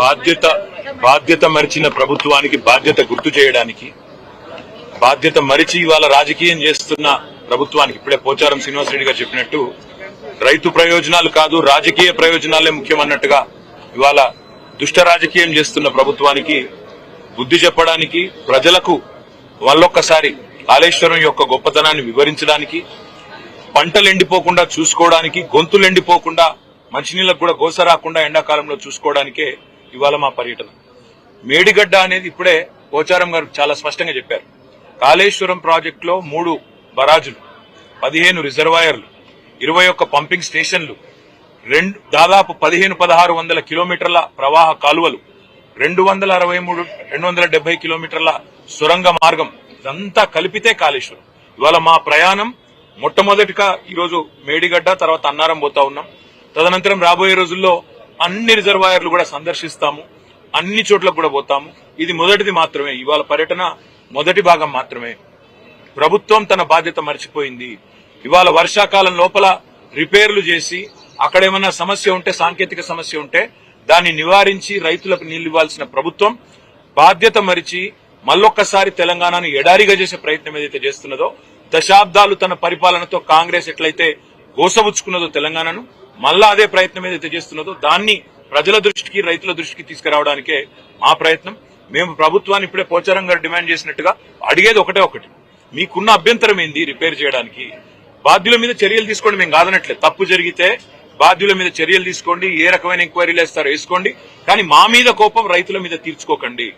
బాధ్యత మరిచిన ప్రభుత్వానికి బాధ్యత గుర్తు చేయడానికి, బాధ్యత మరిచి ఇవాళ రాజకీయం చేస్తున్న ప్రభుత్వానికి ఇప్పుడే పోచారం శ్రీనివాసరెడ్డి గారు చెప్పినట్టు రైతు ప్రయోజనాలు కాదు రాజకీయ ప్రయోజనాలే ముఖ్యమన్నట్టుగా ఇవాళ దుష్ట రాజకీయం చేస్తున్న ప్రభుత్వానికి బుద్ధి చెప్పడానికి, ప్రజలకు వాళ్ళొక్కసారి కాళేశ్వరం యొక్క గొప్పతనాన్ని వివరించడానికి, పంటలు ఎండిపోకుండా చూసుకోవడానికి, గొంతులు ఎండిపోకుండా మంచినీళ్ళకు కూడా గోస రాకుండా ఎండాకాలంలో చూసుకోవడానికే ఇవాళ మా పర్యటన. మేడిగడ్డ అనేది ఇప్పుడే పోచారం గారు చాలా స్పష్టంగా చెప్పారు. కాళేశ్వరం ప్రాజెక్టులో 3 బరాజులు, 15 రిజర్వాయర్లు, 21 పంపింగ్ స్టేషన్లు, దాదాపు 1500-1600 కిలోమీటర్ల ప్రవాహ కాలువలు, 270 కిలోమీటర్ల సొరంగ మార్గం, ఇదంతా కలిపితే కాళేశ్వరం. ఇవాళ మా ప్రయాణం మొట్టమొదటిగా ఈరోజు మేడిగడ్డ, తర్వాత అన్నారం పోతా ఉన్నాం. తదనంతరం రాబోయే రోజుల్లో అన్ని రిజర్వాయర్లు కూడా సందర్శిస్తాము, అన్ని చోట్లకు కూడా పోతాము. ఇది మొదటిది మాత్రమే, ఇవాళ పర్యటన మొదటి భాగం మాత్రమే. ప్రభుత్వం తన బాధ్యత మర్చిపోయింది. ఇవాళ వర్షాకాలం లోపల రిపేర్లు చేసి అక్కడేమన్నా సమస్య ఉంటే, సాంకేతిక సమస్య ఉంటే దాన్ని నివారించి రైతులకు నీళ్లు ఇవ్వాల్సిన ప్రభుత్వం బాధ్యత మరిచి మళ్ళొక్కసారి తెలంగాణను ఎడారిగా చేసే ప్రయత్నం ఏదైతే చేస్తున్నదో, దశాబ్దాలు తన పరిపాలనతో కాంగ్రెస్ ఎట్లయితే గోసబుచ్చుకున్నదో తెలంగాణను, మళ్ళా అదే ప్రయత్నం ఏదైతే చేస్తున్నదో దాన్ని ప్రజల దృష్టికి, రైతుల దృష్టికి తీసుకురావడానికే మా ప్రయత్నం. మేము ప్రభుత్వాన్ని ఇప్పుడే పోచారం గారు డిమాండ్ చేసినట్టుగా అడిగేది ఒకటి, మీకున్న అభ్యంతరం ఏంది రిపేర్ చేయడానికి? బాధ్యుల మీద చర్యలు తీసుకోండి, మేము కాదనట్లేదు. తప్పు జరిగితే బాధ్యుల మీద చర్యలు తీసుకోండి, ఏ రకమైన ఎంక్వైరీలు వేస్తారో వేసుకోండి, కానీ మా మీద కోపం రైతుల మీద తీర్చుకోకండి.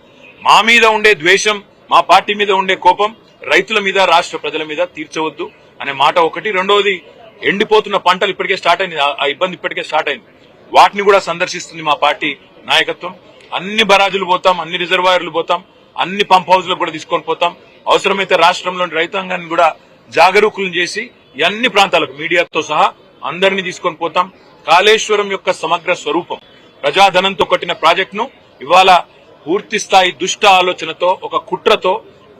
మా మీద ఉండే ద్వేషం, మా పార్టీ మీద ఉండే కోపం రైతుల మీద, రాష్ట్ర ప్రజల మీద తీర్చవద్దు అనే మాట ఒకటి. రెండవది, ఎండిపోతున్న పంటలు ఇప్పటికే స్టార్ట్ అయింది, ఆ ఇబ్బంది ఇప్పటికే స్టార్ట్ అయింది. వాటిని కూడా సందర్శిస్తుంది మా పార్టీ నాయకత్వం. అన్ని బరాజులు పోతాం, అన్ని రిజర్వాయర్లు పోతాం, అన్ని పంప్ హౌస్లకు కూడా తీసుకొని పోతాం. అవసరమైతే రాష్ట్రంలోని రైతాంగాన్ని కూడా జాగరూకులను చేసి అన్ని ప్రాంతాలకు మీడియాతో సహా అందరినీ తీసుకొని పోతాం. కాళేశ్వరం యొక్క సమగ్ర స్వరూపం, ప్రజాధనంతో కట్టిన ప్రాజెక్టును ఇవాళ పూర్తి స్థాయి దుష్ట ఆలోచనతో, ఒక కుట్రతో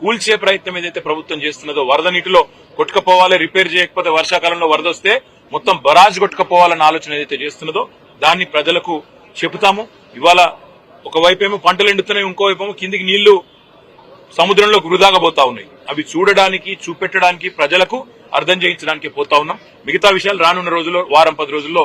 కూల్చే ప్రయత్నం ఏదైతే ప్రభుత్వం చేస్తున్నదో, వరద నీటిలో కొట్టుకుపోవాలి, రిపేర్ చేయకపోతే వర్షాకాలంలో వరద వస్తే మొత్తం బరాజ్ కొట్టుకుపోవాలన్న ఆలోచన ఏదైతే చేస్తున్నదో దాన్ని ప్రజలకు చెబుతాము. ఇవాళ ఒకవైపేమో పంటలు ఎండుతున్నాయి, ఇంకోవైపేమో కిందికి నీళ్లు సముద్రంలోకి వృధాగా పోతా ఉన్నాయి. అవి చూడడానికి, చూపెట్టడానికి, ప్రజలకు అర్థం చేయించడానికి పోతా ఉన్నాం. మిగతా విషయాలు రానున్న రోజుల్లో, వారం 10 రోజుల్లో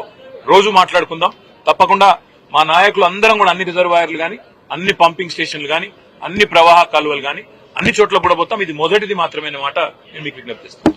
రోజు మాట్లాడుకుందాం. తప్పకుండా మా నాయకులు అందరం కూడా అన్ని రిజర్వాయర్లు గాని, అన్ని పంపింగ్ స్టేషన్లు గాని, అన్ని ప్రవాహ కాలువలు గాని అన్ని చోట్ల కూడా పోతాం. ఇది మొదటిది మాత్రమే మాట నేను మీకు విజ్ఞప్తి చేస్తాను.